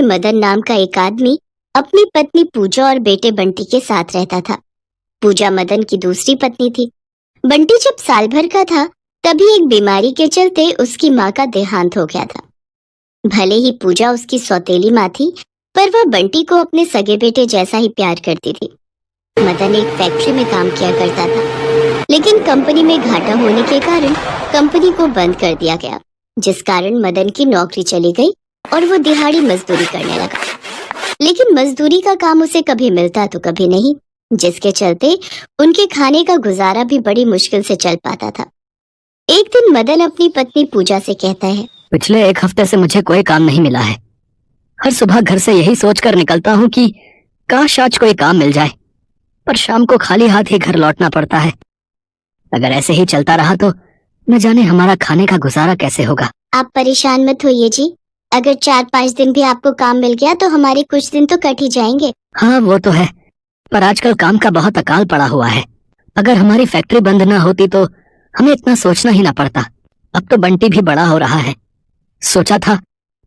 मदन नाम का एक आदमी अपनी पत्नी पूजा और बेटे बंटी के साथ रहता था। पूजा मदन की दूसरी पत्नी थी। बंटी जब साल भर का था तभी एक बीमारी के चलते उसकी माँ का देहांत हो गया था। भले ही पूजा उसकी सौतेली माँ थी, पर वह बंटी को अपने सगे बेटे जैसा ही प्यार करती थी। मदन एक फैक्ट्री में काम किया करता था, लेकिन कंपनी में घाटा होने के कारण कंपनी को बंद कर दिया गया, जिस कारण मदन की नौकरी चली गई और वो दिहाड़ी मजदूरी करने लगा। लेकिन मजदूरी का काम उसे कभी मिलता तो कभी नहीं, जिसके चलते उनके खाने का गुजारा भी बड़ी मुश्किल से चल पाता था। एक दिन मदन अपनी पत्नी पूजा से कहता है, पिछले एक हफ्ते से मुझे कोई काम नहीं मिला है। हर सुबह घर से यही सोचकर निकलता हूँ कि काश आज कोई काम मिल जाए, पर शाम को खाली हाथ ही घर लौटना पड़ता है। अगर ऐसे ही चलता रहा तो न जाने हमारा खाने का गुजारा कैसे होगा। आप परेशान मत होइए जी, अगर 4-5 दिन भी आपको काम मिल गया तो हमारे कुछ दिन तो कट ही जाएंगे। हाँ वो तो है, पर आजकल काम का बहुत अकाल पड़ा हुआ है। अगर हमारी फैक्ट्री बंद न होती तो हमें इतना सोचना ही ना पड़ता। अब तो बंटी भी बड़ा हो रहा है। सोचा था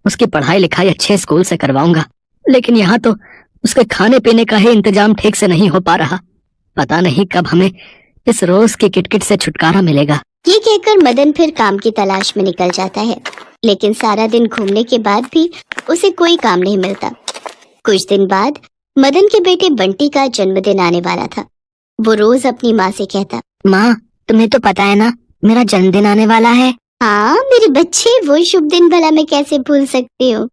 उसकी पढ़ाई लिखाई अच्छे स्कूल से करवाऊंगा, लेकिन यहाँ तो उसके खाने पीने का ही इंतजाम ठीक से नहीं हो पा रहा। पता नहीं कब हमें इस रोज की किटकिट से छुटकारा मिलेगा। ये कहकर मदन फिर काम की तलाश में निकल जाता है, लेकिन सारा दिन घूमने के बाद भी उसे कोई काम नहीं मिलता। कुछ दिन बाद मदन के बेटे बंटी का जन्मदिन आने वाला था। वो रोज अपनी माँ से कहता, माँ तुम्हें तो पता है ना मेरा जन्मदिन आने वाला है। हाँ मेरे बच्चे, वो शुभ दिन भला मैं कैसे भूल सकती हूँ।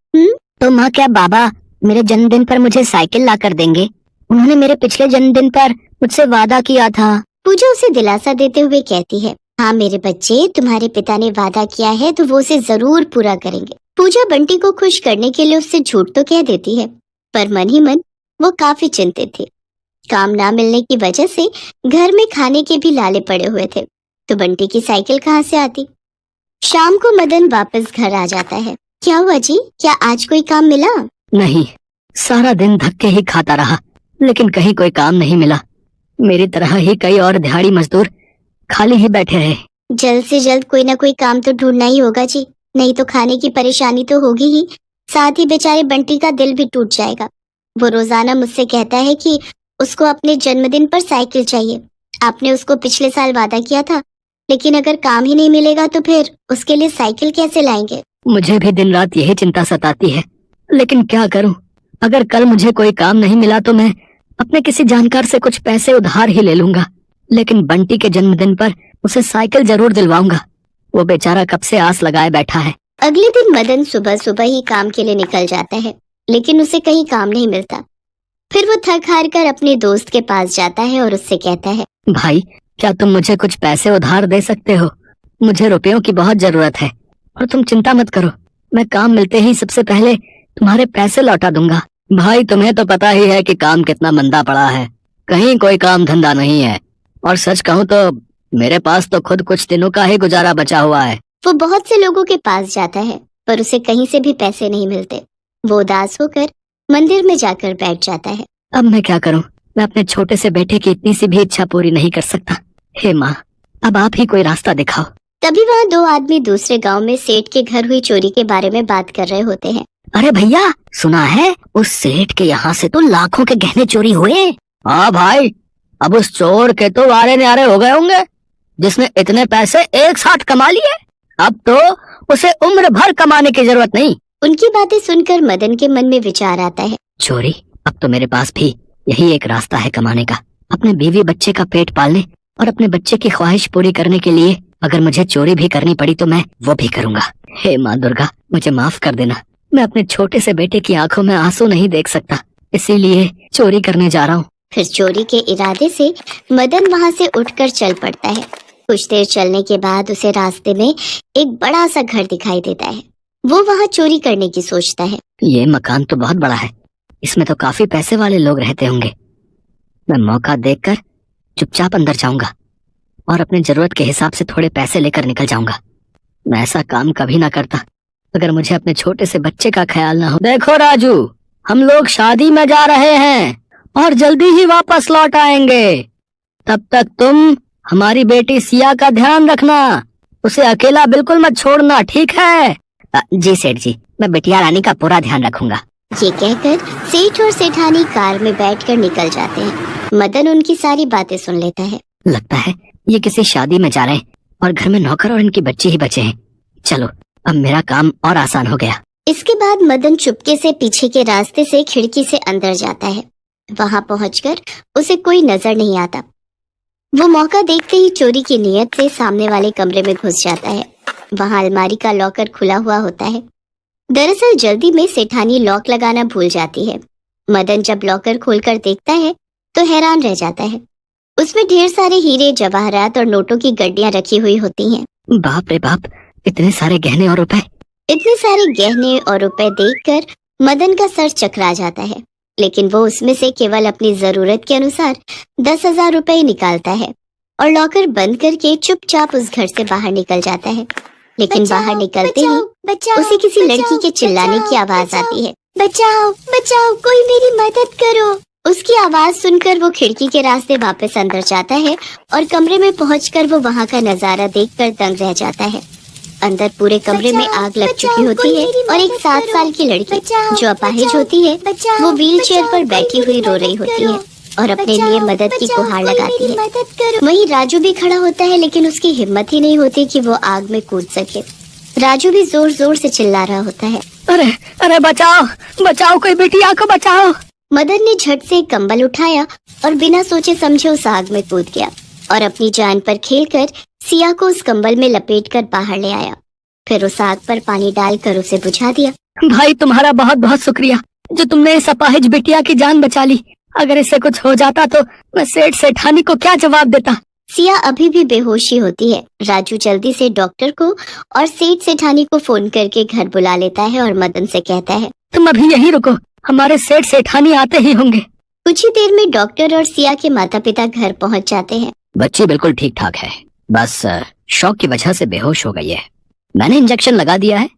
तो माँ क्या बाबा मेरे जन्मदिन पर मुझे साइकिल ला कर देंगे? उन्होंने मेरे पिछले जन्मदिन पर मुझसे वादा किया था। पूजा उसे दिलासा देते हुए कहती है, हाँ मेरे बच्चे, तुम्हारे पिता ने वादा किया है तो वो उसे जरूर पूरा करेंगे। पूजा बंटी को खुश करने के लिए उससे झूठ तो कह देती है, पर मन ही मन वो काफी चिंतित थी। काम ना मिलने की वजह से घर में खाने के भी लाले पड़े हुए थे, तो बंटी की साइकिल कहाँ से आती। शाम को मदन वापस घर आ जाता है। क्या हुआ जी, क्या आज कोई काम मिला? नहीं, सारा दिन धक्के ही खाता रहा, लेकिन कहीं कोई काम नहीं मिला। मेरी तरह ही कई और दिहाड़ी मजदूर खाली ही बैठे रहे। जल्द से जल्द कोई ना कोई काम तो ढूंढना ही होगा जी, नहीं तो खाने की परेशानी तो होगी ही, साथ ही बेचारे बंटी का दिल भी टूट जाएगा। वो रोजाना मुझसे कहता है कि उसको अपने जन्मदिन पर साइकिल चाहिए। आपने उसको पिछले साल वादा किया था, लेकिन अगर काम ही नहीं मिलेगा तो फिर उसके लिए साइकिल कैसे लाएंगे? मुझे भी दिन रात यही चिंता सताती है, लेकिन क्या करूं? अगर कल मुझे कोई काम नहीं मिला तो मैं अपने किसी जानकार से कुछ पैसे उधार ही ले लूंगा, लेकिन बंटी के जन्मदिन पर उसे साइकिल जरूर दिलवाऊंगा। वो बेचारा कब से आस लगाए बैठा है। अगले दिन मदन सुबह सुबह ही काम के लिए निकल जाता है, लेकिन उसे कहीं काम नहीं मिलता। फिर वो थक हार कर अपने दोस्त के पास जाता है और उससे कहता है, भाई क्या तुम मुझे कुछ पैसे उधार दे सकते हो? मुझे रुपयों की बहुत जरूरत है, और तुम चिंता मत करो, मैं काम मिलते ही सबसे पहले तुम्हारे पैसे लौटा दूंगा। भाई तुम्हें तो पता ही है कि काम कितना मंदा पड़ा है, कहीं कोई काम धंधा नहीं है, और सच कहूँ तो मेरे पास तो खुद कुछ दिनों का ही गुजारा बचा हुआ है। वो बहुत से लोगों के पास जाता है, पर उसे कहीं से भी पैसे नहीं मिलते। वो उदास होकर मंदिर में जाकर बैठ जाता है। अब मैं क्या करूं? मैं अपने छोटे से बेटे की इतनी सी भी इच्छा पूरी नहीं कर सकता। हे माँ, अब आप ही कोई रास्ता दिखाओ। तभी वहाँ 2 आदमी दूसरे गांव में सेठ के घर हुई चोरी के बारे में बात कर रहे होते हैं। अरे भैया, सुना है उस सेठ के यहाँ से तो लाखों के गहने चोरी हुए। हाँ भाई, अब उस चोर के तो वारे न्यारे हो गए होंगे, जिसने इतने पैसे एक साथ कमा लिए। अब तो उसे उम्र भर कमाने की जरूरत नहीं। उनकी बातें सुनकर मदन के मन में विचार आता है, चोरी? अब तो मेरे पास भी यही एक रास्ता है कमाने का। अपने बीवी बच्चे का पेट पालने और अपने बच्चे की ख्वाहिश पूरी करने के लिए अगर मुझे चोरी भी करनी पड़ी तो मैं वो भी करूंगा। हे माँ दुर्गा, मुझे माफ कर देना। मैं अपने छोटे से बेटे की आंखों में आंसू नहीं देख सकता, इसीलिए चोरी करने जा रहा हूँ। फिर चोरी के इरादे से मदन वहाँ से उठकर चल पड़ता है। कुछ देर चलने के बाद उसे रास्ते में एक बड़ा सा घर दिखाई देता है। वो वहाँ चोरी करने की सोचता है। ये मकान तो बहुत बड़ा है, इसमें तो काफी पैसे वाले लोग रहते होंगे। मैं मौका देखकर चुपचाप अंदर जाऊंगा और अपने जरूरत के हिसाब से थोड़े पैसे लेकर निकल जाऊंगा। मैं ऐसा काम कभी ना करता अगर मुझे अपने छोटे से बच्चे का ख्याल ना हो। देखो राजू, हम लोग शादी में जा रहे हैं और जल्दी ही वापस लौट आएंगे। तब तक तुम हमारी बेटी सिया का ध्यान रखना, उसे अकेला बिल्कुल मत छोड़ना, ठीक है? जी सेठ जी, मैं बिटिया रानी का पूरा ध्यान रखूंगा। ये कहकर सेठ और सेठानी कार में बैठकर निकल जाते हैं। मदन उनकी सारी बातें सुन लेता है। लगता है ये किसी शादी में जा रहे हैं और घर में नौकर और इनकी बच्ची ही बचे हैं। चलो अब मेरा काम और आसान हो गया। इसके बाद मदन चुपके से पीछे के रास्ते से खिड़की से अंदर जाता है। वहां पहुंचकर उसे कोई नजर नहीं आता। वो मौका देखते ही चोरी की नीयत से सामने वाले कमरे में घुस जाता है। वहां अलमारी का लॉकर खुला हुआ होता है। दरअसल जल्दी में सेठानी लॉक लगाना भूल जाती है। मदन जब लॉकर खोलकर देखता है तो हैरान रह जाता है। उसमें ढेर सारे हीरे, जवाहरात और नोटों की गड्डियां रखी हुई होती हैं। बाप रे बाप, इतने सारे गहने और रुपए। इतने सारे गहने और रुपए देखकर मदन का सर चकरा जाता है, लेकिन वो उसमें से केवल अपनी जरूरत के अनुसार 10,000 रुपए ही निकालता है और लॉकर बंद करके चुपचाप उस घर से बाहर निकल जाता है। लेकिन बाहर निकलते ही उसे किसी लड़की के चिल्लाने की आवाज आती है। बचाओ बचाओ, कोई मेरी मदद करो। उसकी आवाज सुनकर वो खिड़की के रास्ते वापस अंदर जाता है और कमरे में पहुंचकर वो वहां का नजारा देखकर दंग रह जाता है। अंदर पूरे कमरे में आग लग चुकी होती है और एक 7 साल की लड़की जो अपाहिज होती है वो व्हील चेयर पर बैठी हुई रो रही होती है और अपने लिए मदद की गुहार लगाती है। वहीं राजू भी खड़ा होता है, लेकिन उसकी हिम्मत ही नहीं होती कि वो आग में कूद सके। राजू भी जोर जोर से चिल्ला रहा होता है, अरे अरे बचाओ बचाओ, कोई बिटिया को बचाओ। मदन ने झट से एक कंबल उठाया और बिना सोचे समझे उस आग में कूद गया और अपनी जान पर खेलकर सिया को उस कंबल में लपेटकर बाहर ले आया। फिर उस आग पर पानी डालकर उसे बुझा दिया। भाई तुम्हारा बहुत बहुत शुक्रिया जो तुमने इस अपाहिज बिटिया की जान बचा ली। अगर इससे कुछ हो जाता तो मैं सेठ सेठानी को क्या जवाब देता। सिया अभी भी बेहोशी होती है। राजू जल्दी से डॉक्टर को और सेठ सेठानी को फोन करके घर बुला लेता है और मदन से कहता है, तुम अभी यहीं रुको, हमारे सेठ सेठानी आते ही होंगे। कुछ ही देर में डॉक्टर और सिया के माता पिता घर पहुंच जाते हैं। बच्ची बिल्कुल ठीक ठाक है, बस शॉक की वजह से बेहोश हो गई है। मैंने इंजेक्शन लगा दिया है,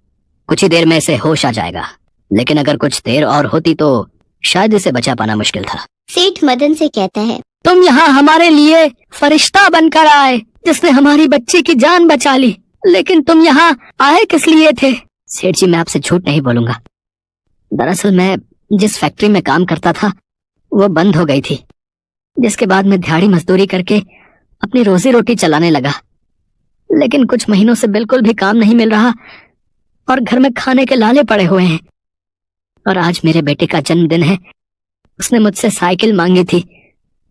कुछ ही देर में इसे होश आ जाएगा, लेकिन अगर कुछ देर और होती तो शायद इसे बचा पाना मुश्किल था। सेठ मदन से कहता है, तुम यहाँ हमारे लिए फरिश्ता बनकर आए जिसने हमारी बच्ची की जान बचा ली, लेकिन तुम यहाँ आए किस लिए थे? सेठ जी, मैं आपसे झूठ नहीं बोलूंगा। दरअसल मैं जिस फैक्ट्री में काम करता था वो बंद हो गई थी, जिसके बाद मैं दिहाड़ी मजदूरी करके अपनी रोजी रोटी चलाने लगा। लेकिन कुछ महीनों से बिल्कुल भी काम नहीं मिल रहा और घर में खाने के लाले पड़े हुए हैं। और आज मेरे बेटे का जन्मदिन है। उसने मुझसे साइकिल मांगी थी,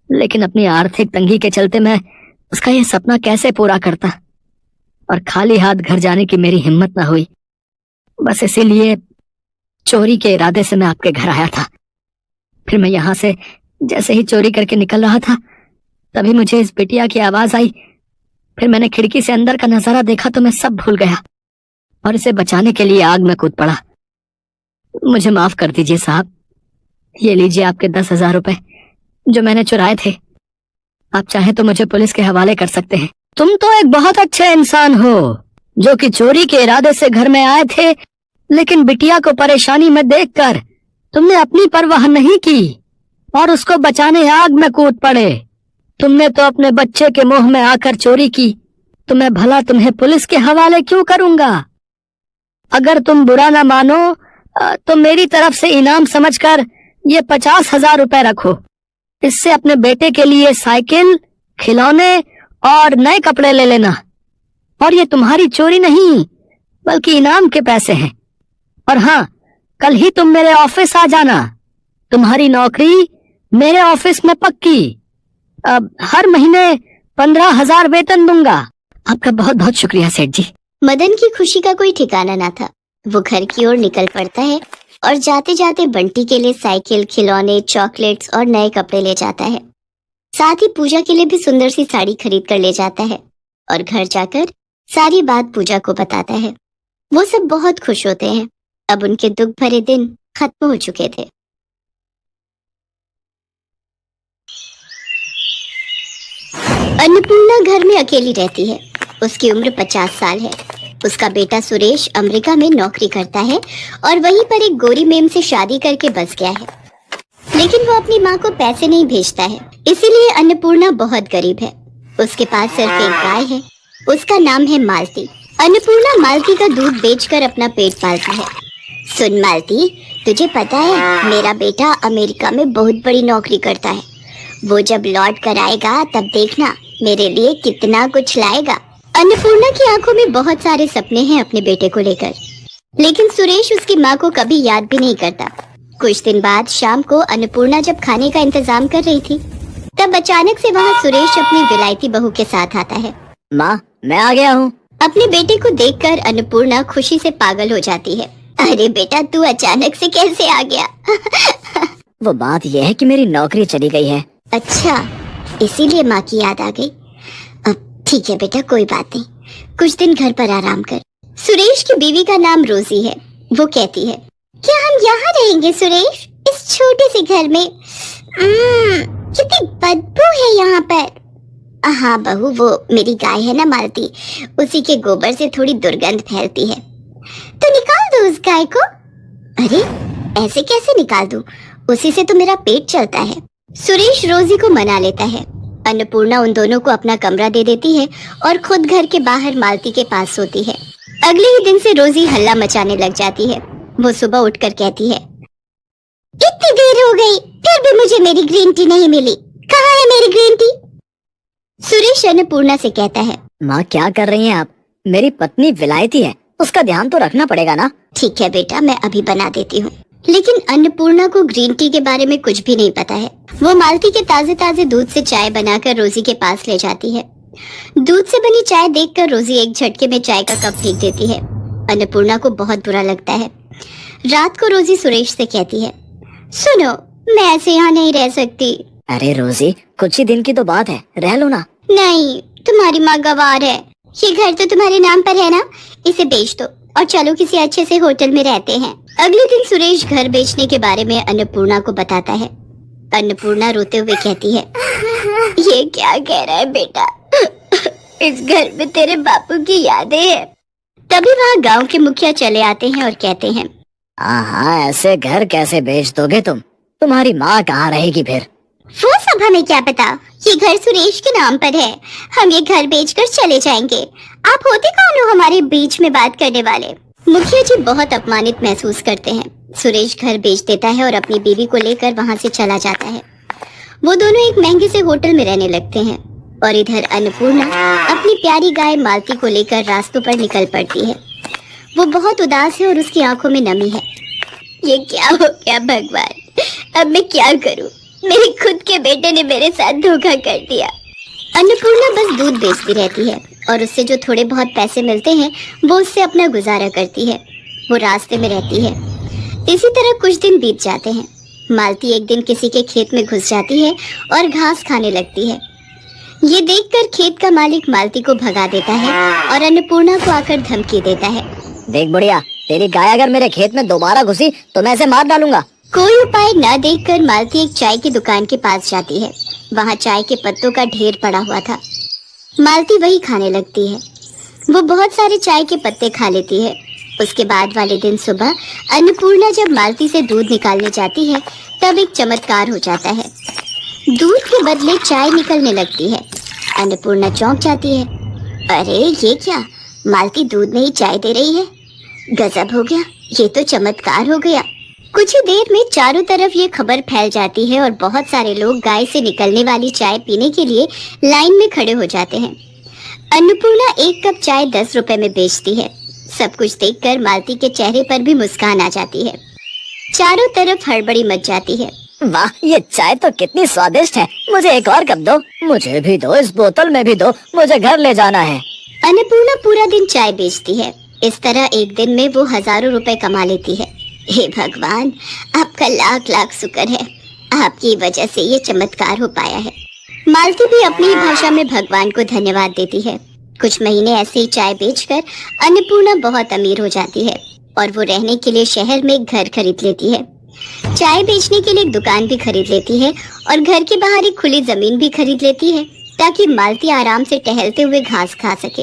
लेकिन अपनी आर्थिक तंगी के चलते मैं उसका यह सपना कैसे पूरा करता, और खाली हाथ घर जाने की मेरी हिम्मत ना हुई। बस इसीलिए चोरी के इरादे से मैं आपके घर आया था। फिर मैं यहाँ से जैसे ही चोरी करके निकल रहा था तभी मुझे इस बिटिया की आवाज आई। फिर मैंने खिड़की से अंदर का नजारा देखा तो मैं सब भूल गया और इसे बचाने के लिए आग में कूद पड़ा। मुझे माफ कर दीजिए साहब, ये लीजिए आपके 10,000 रुपए जो मैंने चुराए थे। आप चाहें तो मुझे पुलिस के हवाले कर सकते हैं। तुम तो एक बहुत अच्छे इंसान हो जो कि चोरी के इरादे से घर में आए थे, लेकिन बिटिया को परेशानी में देखकर तुमने अपनी परवाह नहीं की और उसको बचाने आग में कूद पड़े। तुमने तो अपने बच्चे के मुंह में आकर चोरी की, तो मैं भला तुम्हें पुलिस के हवाले क्यों करूंगा? अगर तुम बुरा ना मानो तो मेरी तरफ से इनाम समझकर ये 50,000 रुपए रखो। इससे अपने बेटे के लिए साइकिल, खिलौने और नए कपड़े ले लेना। और ये तुम्हारी चोरी नहीं बल्कि इनाम के पैसे हैं। और हाँ, कल ही तुम मेरे ऑफिस आ जाना। तुम्हारी नौकरी मेरे ऑफिस में पक्की। अब हर महीने 15,000 वेतन दूंगा। आपका बहुत बहुत शुक्रिया सेठ जी। मदन की खुशी का कोई ठिकाना ना था। वो घर की ओर निकल पड़ता है और जाते जाते बंटी के लिए साइकिल, खिलौने, चॉकलेट्स और नए कपड़े ले जाता है। साथ ही पूजा के लिए भी सुंदर सी साड़ी खरीद कर ले जाता है और घर जाकर सारी बात पूजा को बताता है। वो सब बहुत खुश होते हैं। अब उनके दुख भरे दिन खत्म हो चुके थे। अन्नपूर्णा घर में अकेली रहती है। उसकी उम्र 50 साल है। उसका बेटा सुरेश अमेरिका में नौकरी करता है और वहीं पर एक गोरी मेम से शादी करके बस गया है। लेकिन वो अपनी माँ को पैसे नहीं भेजता है, इसीलिए अन्नपूर्णा बहुत गरीब है। उसके पास सिर्फ एक गाय है, उसका नाम है मालती। अन्नपूर्णा मालती का दूध बेचकर अपना पेट पालती है। सुन मालती, तुझे पता है मेरा बेटा अमेरिका में बहुत बड़ी नौकरी करता है। वो जब लौट कर आएगा तब देखना मेरे लिए कितना कुछ लाएगा। अन्नपूर्णा की आंखों में बहुत सारे सपने हैं अपने बेटे को लेकर, लेकिन सुरेश उसकी माँ को कभी याद भी नहीं करता। कुछ दिन बाद शाम को अन्नपूर्णा जब खाने का इंतजाम कर रही थी, तब अचानक से वहाँ सुरेश अपनी विलायती बहू के साथ आता है। माँ, मैं आ गया हूँ। अपने बेटे को देखकर अन्नपूर्णा खुशी से पागल हो जाती है। अरे बेटा, तू अचानक से कैसे आ गया? वो बात यह है कि मेरी नौकरी चली गई है। अच्छा, इसीलिए माँ की याद आ गई। अब ठीक है बेटा, कोई बात नहीं, कुछ दिन घर पर आराम कर। सुरेश की बीवी का नाम रोजी है। वो कहती है, क्या हम यहाँ रहेंगे सुरेश, इस छोटे से घर में? कितनी बदबू है यहाँ पर। हाँ बहू, वो मेरी गाय है ना मालती, उसी के गोबर से थोड़ी दुर्गंध फैलती है, तो निकाल दो उस गाय को। अरे ऐसे कैसे निकाल दूं? उसी से तो मेरा पेट चलता है। सुरेश रोजी को मना लेता है। अन्नपूर्णा उन दोनों को अपना कमरा दे देती है और खुद घर के बाहर मालती के पास सोती है। अगले ही दिन से रोजी हल्ला मचाने लग जाती है। वो सुबह उठकर कहती है, इतनी देर हो गई फिर भी मुझे मेरी ग्रीन टी नहीं मिली, कहाँ है मेरी ग्रीन टी? सुरेश अन्नपूर्णा से कहता है, माँ क्या कर रही हैं आप? मेरी पत्नी विलायती है, उसका ध्यान तो रखना पड़ेगा ना। ठीक है बेटा, मैं अभी बना देती हूँ। लेकिन अन्नपूर्णा को ग्रीन टी के बारे में कुछ भी नहीं पता है। वो मालती के ताजे ताजे दूध से चाय बनाकर रोजी के पास ले जाती है। दूध से बनी चाय देखकर रोजी एक झटके में चाय का कप फेंक देती है। अन्नपूर्णा को बहुत बुरा लगता है। रात को रोजी सुरेश से कहती है, सुनो, मैं ऐसे यहाँ नहीं रह सकती। अरे रोजी, कुछ ही दिन की तो बात है, रह लो ना। नहीं, तुम्हारी माँ गवार है। ये घर तो तुम्हारे नाम पर है ना, इसे बेच दो और चलो किसी अच्छे से होटल में रहते हैं। अगले दिन सुरेश घर बेचने के बारे में अन्नपूर्णा को बताता है। अन्नपूर्णा रोते हुए कहती है, ये क्या कह रहा है बेटा? इस घर में तेरे बापू की यादें हैं। तभी वहाँ गांव के मुखिया चले आते हैं और कहते हैं, हाँ, ऐसे घर कैसे बेच दोगे तुम? तुम्हारी माँ कहाँ रहेगी फिर? वो सब हमें क्या पता, ये घर सुरेश के नाम पर है। हम ये घर बेचकर चले जाएंगे। आप होते कौन हो हमारे बीच में बात करने वाले? मुखिया जी बहुत अपमानित महसूस करते हैं। सुरेश घर बेच देता है और अपनी बीवी को लेकर वहाँ से चला जाता है। वो दोनों एक महंगे से होटल में रहने लगते हैं और इधर अन्नपूर्णा अपनी प्यारी गाय मालती को लेकर रास्तों पर निकल पड़ती है। वो बहुत उदास है और उसकी आंखों में नमी है। ये क्या हो गया भगवान, अब मैं क्या करूं? मेरे खुद के बेटे ने मेरे साथ धोखा कर दिया। अन्नपूर्णा बस दूध बेचती रहती है और उससे जो थोड़े बहुत पैसे मिलते हैं वो उससे अपना गुजारा करती है। वो रास्ते में रहती है। इसी तरह कुछ दिन बीत जाते हैं। मालती एक दिन किसी के खेत में घुस जाती है और घास खाने लगती है। ये देखकर खेत का मालिक मालती को भगा देता है और अन्नपूर्णा को आकर धमकी देता है, देख बुढ़िया, तेरी गाय अगर मेरे खेत में दोबारा घुसी तो मैं इसे मार डालूंगा। कोई उपाय न देखकर मालती एक चाय की दुकान के पास जाती है। वहाँ चाय के पत्तों का ढेर पड़ा हुआ था। मालती वही खाने लगती है। वो बहुत सारे चाय के पत्ते खा लेती है। उसके बाद वाले दिन सुबह अन्नपूर्णा जब मालती से दूध निकालने जाती है तब एक चमत्कार हो जाता है। दूध के बदले चाय निकलने लगती है। अन्नपूर्णा चौंक जाती है। अरे ये क्या, मालती दूध में ही चाय दे रही है? गजब हो गया, ये तो चमत्कार हो गया। कुछ ही देर में चारों तरफ ये खबर फैल जाती है और बहुत सारे लोग गाय से निकलने वाली चाय पीने के लिए लाइन में खड़े हो जाते हैं। अन्नपूर्णा एक कप चाय 10 रुपए में बेचती है। सब कुछ देखकर मालती के चेहरे पर भी मुस्कान आ जाती है। चारों तरफ हड़बड़ी मच जाती है। वाह, ये चाय तो कितनी स्वादिष्ट है, मुझे एक और कप दो। मुझे भी दो, इस बोतल में भी दो, मुझे घर ले जाना है। अन्नपूर्णा पूरा दिन चाय बेचती है। इस तरह एक दिन में वो हजारों रुपए कमा लेती है। हे भगवान, आपका लाख लाख शुक्र है, आपकी वजह से ये चमत्कार हो पाया है। मालती भी अपनी भाषा में भगवान को धन्यवाद देती है। कुछ महीने ऐसे ही चाय बेचकर अन्नपूर्णा बहुत अमीर हो जाती है और वो रहने के लिए शहर में एक घर खरीद लेती है। चाय बेचने के लिए एक दुकान भी खरीद लेती है और घर के बाहर एक खुली जमीन भी खरीद लेती है ताकि मालती आराम से टहलते हुए घास खा सके।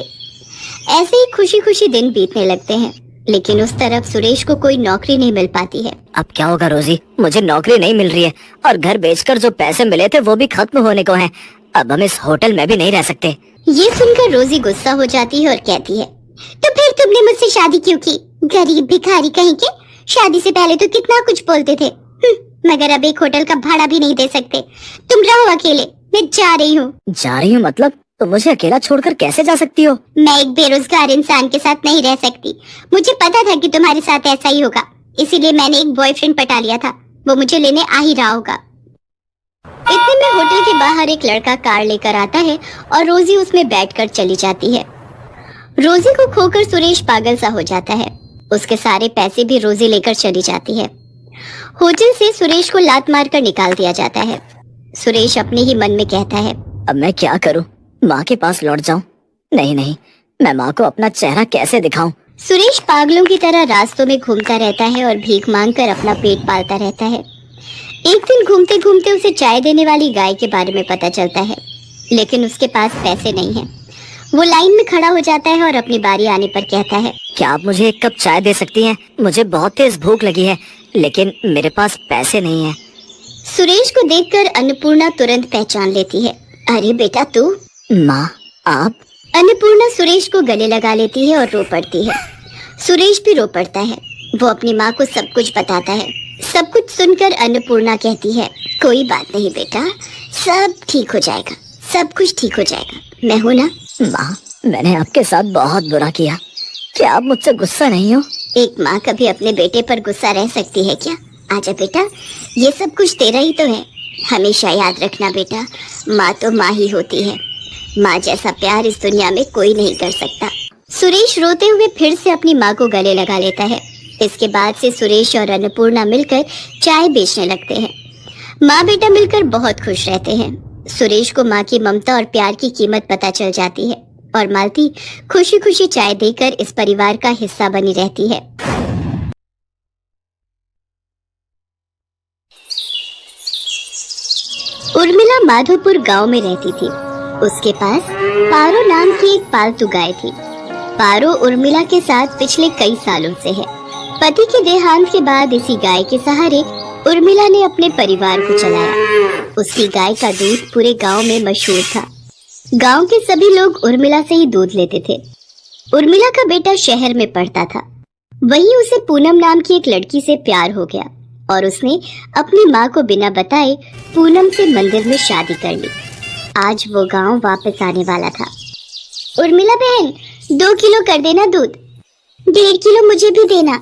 ऐसे ही खुशी खुशी दिन बीतने लगते हैं, लेकिन उस तरफ सुरेश को कोई नौकरी नहीं मिल पाती है। अब क्या होगा रोजी, मुझे नौकरी नहीं मिल रही है और घर बेचकर जो पैसे मिले थे वो भी खत्म होने को हैं। अब हम इस होटल में भी नहीं रह सकते। ये सुनकर रोजी गुस्सा हो जाती है और कहती है, तो फिर तुमने मुझसे शादी क्यों की? गरीब भिखारी कहीं के, शादी से पहले तो कितना कुछ बोलते थे, मगर अब एक होटल का भाड़ा भी नहीं दे सकते। तुम रहो अकेले, मैं जा रही हूँ। जा रही हूँ मतलब? तुम मुझे अकेला छोड़कर कैसे जा सकती हो? मैं एक बेरोजगार इंसान के साथ नहीं रह सकती। मुझे पता था कि तुम्हारे साथ ऐसा ही होगा, इसीलिए मैंने एक बॉयफ्रेंड पटा लिया था। वो मुझे लेने आ ही रहा होगा। इतने में होटल के बाहर एक लड़का कार लेकर आता है और रोजी उसमें बैठकर चली जाती है। रोजी को खोकर सुरेश पागल सा हो जाता है। उसके सारे पैसे भी रोजी लेकर चली जाती है। होटल से सुरेश को लात मारकर निकाल दिया जाता है। सुरेश अपने ही मन में कहता है, अब मैं क्या करूं? माँ के पास लौट जाऊं? नहीं नहीं, मैं माँ को अपना चेहरा कैसे दिखाऊं? सुरेश पागलों की तरह रास्तों में घूमता रहता है और भीख मांगकर अपना पेट पालता रहता है। एक दिन घूमते घूमते उसे चाय देने वाली गाय के बारे में पता चलता है, लेकिन उसके पास पैसे नहीं हैं। वो लाइन में खड़ा हो जाता है और अपनी बारी आने पर कहता है, क्या आप मुझे एक कप चाय दे सकती हैं? मुझे बहुत तेज भूख लगी है, लेकिन मेरे पास पैसे नहीं हैं। सुरेश को देखकर अन्नपूर्णा तुरंत पहचान लेती है। अरे बेटा तू? माँ आप? अन्नपूर्णा सुरेश को गले लगा लेती है और रो पड़ती है। सुरेश भी रो पड़ता है। वो अपनी माँ को सब कुछ बताता है। सब कुछ सुनकर अन्नपूर्णा कहती है, कोई बात नहीं बेटा, सब ठीक हो जाएगा, सब कुछ ठीक हो जाएगा, मैं हूँ ना। माँ, मैंने आपके साथ बहुत बुरा किया, क्या आप मुझसे गुस्सा नहीं हो? एक माँ कभी अपने बेटे पर गुस्सा रह सकती है क्या? आजा बेटा, ये सब कुछ तेरा ही तो है। हमेशा याद रखना बेटा, माँ तो माँ ही होती है। माँ जैसा प्यार इस दुनिया में कोई नहीं कर सकता। सुरेश रोते हुए फिर से अपनी माँ को गले लगा लेता है। इसके बाद से सुरेश और अन्नपूर्णा मिलकर चाय बेचने लगते हैं। माँ बेटा मिलकर बहुत खुश रहते हैं। सुरेश को माँ की ममता और प्यार की कीमत पता चल जाती है और मालती खुशी खुशी चाय देकर इस परिवार का हिस्सा बनी रहती है। उर्मिला माधोपुर गांव में रहती थी। उसके पास पारो नाम की एक पालतू गाय थी। पारो उर्मिला के साथ पिछले कई सालों से है। पति के देहांत के बाद इसी गाय के सहारे उर्मिला ने अपने परिवार को चलाया। उसकी गाय का दूध पूरे गांव में मशहूर था। गांव के सभी लोग उर्मिला से ही दूध लेते थे। उर्मिला का बेटा शहर में पढ़ता था। वहीं उसे पूनम नाम की एक लड़की से प्यार हो गया और उसने अपनी माँ को बिना बताए पूनम से मंदिर में शादी कर ली। आज वो गांव वापस आने वाला था। उर्मिला बहन, 2 किलो कर देना दूध। 1.5 किलो मुझे भी देना।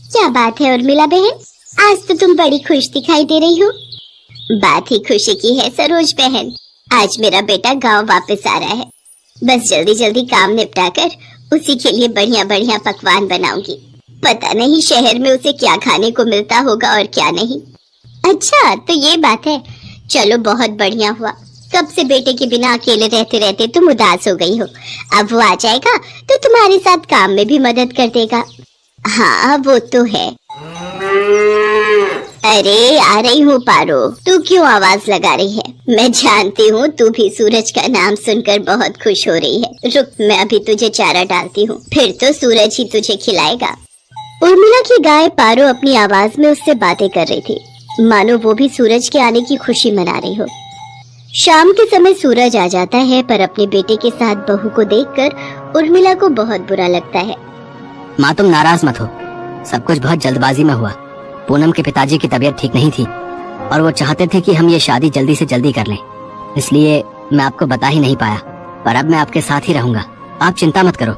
क्या बात है उर्मिला बहन, आज तो तुम बड़ी खुश दिखाई दे रही हो। बात ही खुशी की है सरोज बहन, आज मेरा बेटा गांव वापस आ रहा है। बस जल्दी जल्दी काम निपटा कर उसी के लिए बढ़िया बढ़िया पकवान बनाऊंगी। पता नहीं शहर में उसे क्या खाने को मिलता होगा और क्या नहीं। अच्छा तो ये बात है, चलो बहुत बढ़िया हुआ। कब से बेटे के बिना अकेले रहते रहते तुम उदास हो गई हो। अब वो आ जाएगा तो तुम्हारे साथ काम में भी मदद कर देगा। हाँ वो तो है। अरे आ रही हूँ पारो, तू क्यों आवाज लगा रही है? मैं जानती हूँ तू भी सूरज का नाम सुनकर बहुत खुश हो रही है। रुक, मैं अभी तुझे चारा डालती हूँ, फिर तो सूरज ही तुझे खिलाएगा। उर्मिला की गाय पारो अपनी आवाज में उससे बातें कर रही थी, मानो वो भी सूरज के आने की खुशी मना रही हो। शाम के समय सूरज आ जाता है, पर अपने बेटे के साथ बहू को देखकर उर्मिला को बहुत बुरा लगता है। माँ तुम नाराज मत हो, सब कुछ बहुत जल्दबाजी में हुआ। पूनम के पिताजी की तबीयत ठीक नहीं थी और वो चाहते थे कि हम ये शादी जल्दी से जल्दी कर लें, इसलिए मैं आपको बता ही नहीं पाया। पर अब मैं आपके साथ ही रहूंगा, आप चिंता मत करो।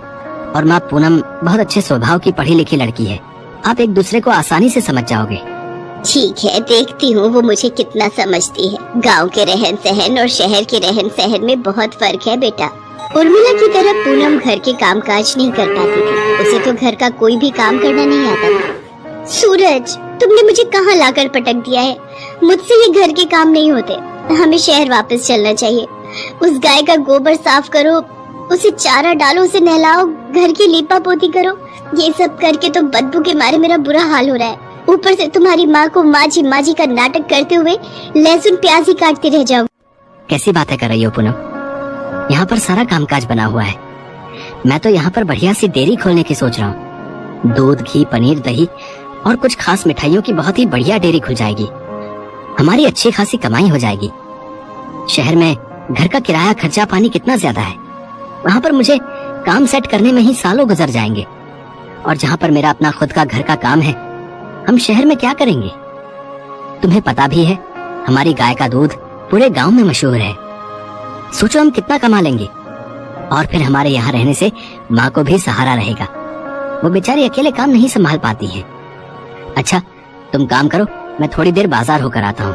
और माँ पूनम बहुत अच्छे स्वभाव की पढ़ी लिखी लड़की है, आप एक दूसरे को आसानी से समझ जाओगे। ठीक है, देखती हूँ वो मुझे कितना समझती है। गांव के रहन सहन और शहर के रहन सहन में बहुत फर्क है बेटा। उर्मिला की तरह पूनम घर के कामकाज नहीं कर पाती थी। उसे तो घर का कोई भी काम करना नहीं आता था। सूरज, तुमने मुझे कहाँ लाकर पटक दिया है? मुझसे ये घर के काम नहीं होते। हमें शहर वापस चलना चाहिए। उस गाय का गोबर साफ करो, उसे चारा डालो, उसे नहलाओ, घर की लीपा पोती करो। ये सब करके तो बदबू के मारे मेरा बुरा हाल हो रहा है। ऊपर से तुम्हारी माँ को माजी माजी का नाटक करते हुए लहसुन प्याज ही काटती रह जाऊं। कैसी बातें कर रही हो पूनम? यहाँ पर सारा कामकाज बना हुआ है। मैं तो यहाँ पर बढ़िया सी डेयरी खोलने की सोच रहा हूँ। दूध, घी, पनीर, दही और कुछ खास मिठाइयों की बहुत ही बढ़िया डेयरी खुल जाएगी। हमारी अच्छी खासी कमाई हो जाएगी। शहर में घर का किराया, खर्चा पानी कितना ज्यादा है। वहाँ पर मुझे काम सेट करने में ही सालों गुजर जाएंगे। और जहाँ पर मेरा अपना खुद का घर का काम है, हम शहर में क्या करेंगे? तुम्हें पता भी है हमारी गाय का दूध पूरे गांव में मशहूर है। सोचो हम कितना कमा लेंगे, और फिर हमारे यहाँ रहने से माँ को भी सहारा रहेगा। वो बेचारी अकेले काम नहीं संभाल पाती है। अच्छा तुम काम करो, मैं थोड़ी देर बाजार होकर आता हूँ।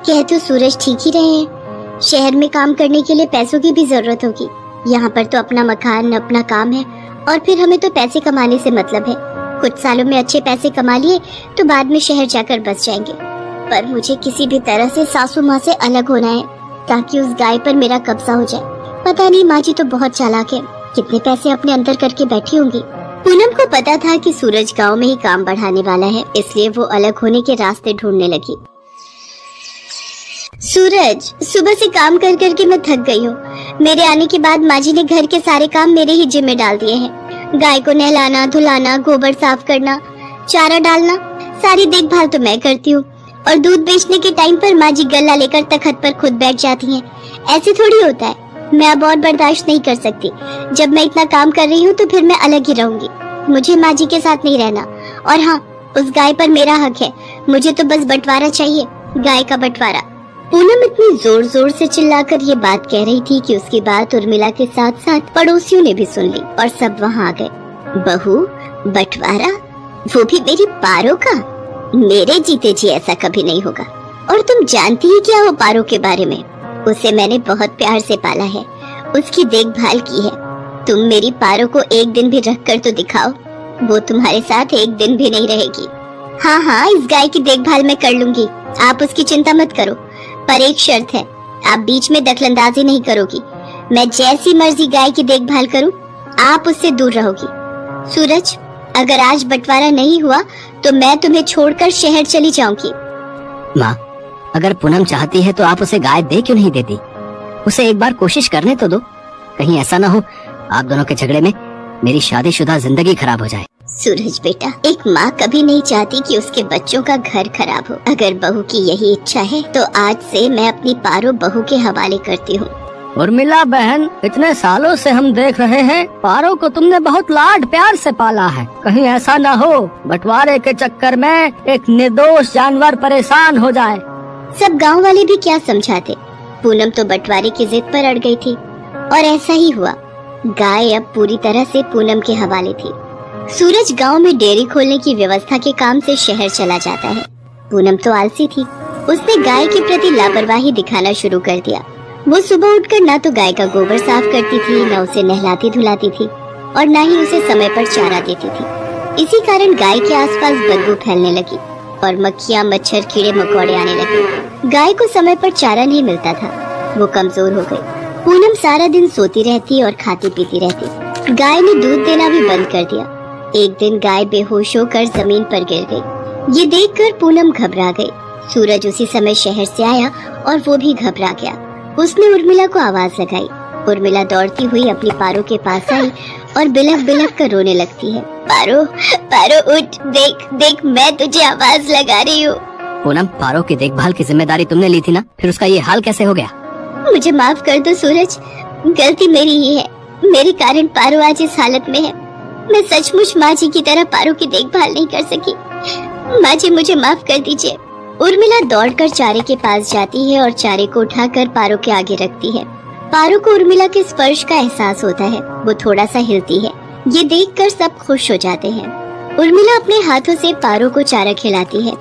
कह तो सूरज ठीक ही रहे हैं। शहर में काम करने के लिए पैसों की भी जरूरत होगी। यहाँ पर तो अपना मकान, अपना काम है, और फिर हमें तो पैसे कमाने से मतलब है। कुछ सालों में अच्छे पैसे कमा लिए तो बाद में शहर जाकर बस जाएंगे। पर मुझे किसी भी तरह से सासू माँ से अलग होना है, ताकि उस गाय पर मेरा कब्जा हो जाए। पता नहीं, माँ जी तो बहुत चालाक है, कितने पैसे अपने अंदर करके बैठी होंगी। पूनम को पता था कि सूरज गांव में ही काम बढ़ाने वाला है, इसलिए वो अलग होने के रास्ते ढूंढने लगी। सूरज, सुबह से काम कर कर के मैं थक गई हूँ। मेरे आने के बाद माँ जी ने घर के सारे काम मेरे ही जिम्मे डाल दिए हैं। गाय को नहलाना, धुलाना, गोबर साफ करना, चारा डालना, सारी देखभाल तो मैं करती हूँ। और दूध बेचने के टाइम पर माँ जी गल्ला लेकर तखत पर खुद बैठ जाती हैं। ऐसे थोड़ी होता है। मैं अब और बर्दाश्त नहीं कर सकती। जब मैं इतना काम कर रही हूँ तो फिर मैं अलग ही रहूंगी। मुझे माँ जी के साथ नहीं रहना। और हाँ, उस गाय पर मेरा हक है। मुझे तो बस बंटवारा चाहिए, गाय का बंटवारा। पूनम इतनी जोर जोर से चिल्लाकर ये बात कह रही थी कि उसकी बात उर्मिला के साथ साथ पड़ोसियों ने भी सुन ली और सब वहाँ आ गए। बहू, बंटवारा? वो भी मेरी पारो का? मेरे जीते जी ऐसा कभी नहीं होगा। और तुम जानती ही क्या हो पारो के बारे में? उसे मैंने बहुत प्यार से पाला है, उसकी देखभाल की है। तुम मेरी पारो को एक दिन भी रख कर तो दिखाओ, वो तुम्हारे साथ एक दिन भी नहीं रहेगी। हाँ हाँ, इस गाय की देखभाल मैं कर लूंगी, आप उसकी चिंता मत करो। पर एक शर्त है, आप बीच में दखलंदाजी नहीं करोगी। मैं जैसी मर्जी गाय की देखभाल करूं, आप उससे दूर रहोगी। सूरज, अगर आज बंटवारा नहीं हुआ तो मैं तुम्हें छोड़कर शहर चली जाऊंगी। माँ, अगर पूनम चाहती है तो आप उसे गाय दे क्यों नहीं देती? उसे एक बार कोशिश करने तो दो। कहीं ऐसा ना हो आप दोनों के झगड़े में मेरी शादीशुदा जिंदगी खराब हो जाए। सूरज बेटा, एक माँ कभी नहीं चाहती कि उसके बच्चों का घर खराब हो। अगर बहू की यही इच्छा है तो आज से मैं अपनी पारो बहू के हवाले करती हूँ। उर्मिला बहन, इतने सालों से हम देख रहे हैं पारो को तुमने बहुत लाड प्यार से पाला है। कहीं ऐसा ना हो बंटवारे के चक्कर में एक निर्दोष जानवर परेशान हो जाए। सब गांव वाले भी क्या समझाते। पूनम तो बंटवारे की जिद पर अड़ गई थी और ऐसा ही हुआ। गाय अब पूरी तरह से पूनम के हवाले थी। सूरज गांव में डेयरी खोलने की व्यवस्था के काम से शहर चला जाता है। पूनम तो आलसी थी, उसने गाय के प्रति लापरवाही दिखाना शुरू कर दिया। वो सुबह उठकर ना तो गाय का गोबर साफ करती थी, न उसे नहलाती धुलाती थी, और न ही उसे समय पर चारा देती थी। इसी कारण गाय के आसपास बदबू फैलने लगी और मक्खियाँ, मच्छर, कीड़े मकोड़े आने लगे। गाय को समय पर चारा नहीं मिलता था, वो कमजोर हो गई। पूनम सारा दिन सोती रहती और खाती पीती रहती। गाय ने दूध देना भी बंद कर दिया। एक दिन गाय बेहोश होकर जमीन पर गिर गई। ये देखकर पूनम घबरा गई। सूरज उसी समय शहर से आया और वो भी घबरा गया। उसने उर्मिला को आवाज लगाई। उर्मिला दौड़ती हुई अपनी पारो के पास आई और बिलख बिलख कर रोने लगती है। पारो, पारो उठ, देख देख, मैं तुझे आवाज लगा रही हूँ। पूनम, पारो की देखभाल की जिम्मेदारी तुमने ली थी ना, फिर उसका ये हाल कैसे हो गया? मुझे माफ कर दो सूरज, गलती मेरी ही है। मेरे कारण पारो आज इस हालत में है। मैं सचमुच माँ जी की तरह पारो की देखभाल नहीं कर सकी। माँ जी, मुझे माफ कर दीजिए। उर्मिला दौड़कर चारे के पास जाती है और चारे को उठाकर पारो के आगे रखती है। पारो को उर्मिला के स्पर्श का एहसास होता है, वो थोड़ा सा हिलती है। ये देखकर सब खुश हो जाते हैं। उर्मिला अपने हाथों से पारो को चारा खिलाती है।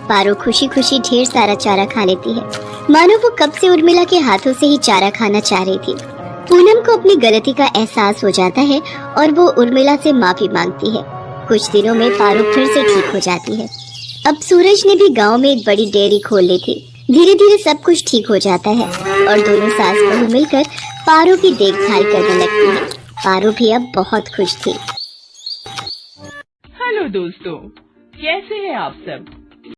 पारो खुशी खुशी ढेर सारा चारा खा लेती है, मानो वो कब से उर्मिला के हाथों से ही चारा खाना चाह रही थी। पूनम को अपनी गलती का एहसास हो जाता है और वो उर्मिला से माफी मांगती है। कुछ दिनों में पारो फिर से ठीक हो जाती है। अब सूरज ने भी गांव में एक बड़ी डेयरी खोल ली थी। धीरे धीरे सब कुछ ठीक हो जाता है और दोनों सास बहू मिलकर पारो की देखभाल करने लगती हैं। पारो भी अब बहुत खुश थी। हेलो दोस्तों, कैसे हैं आप सब?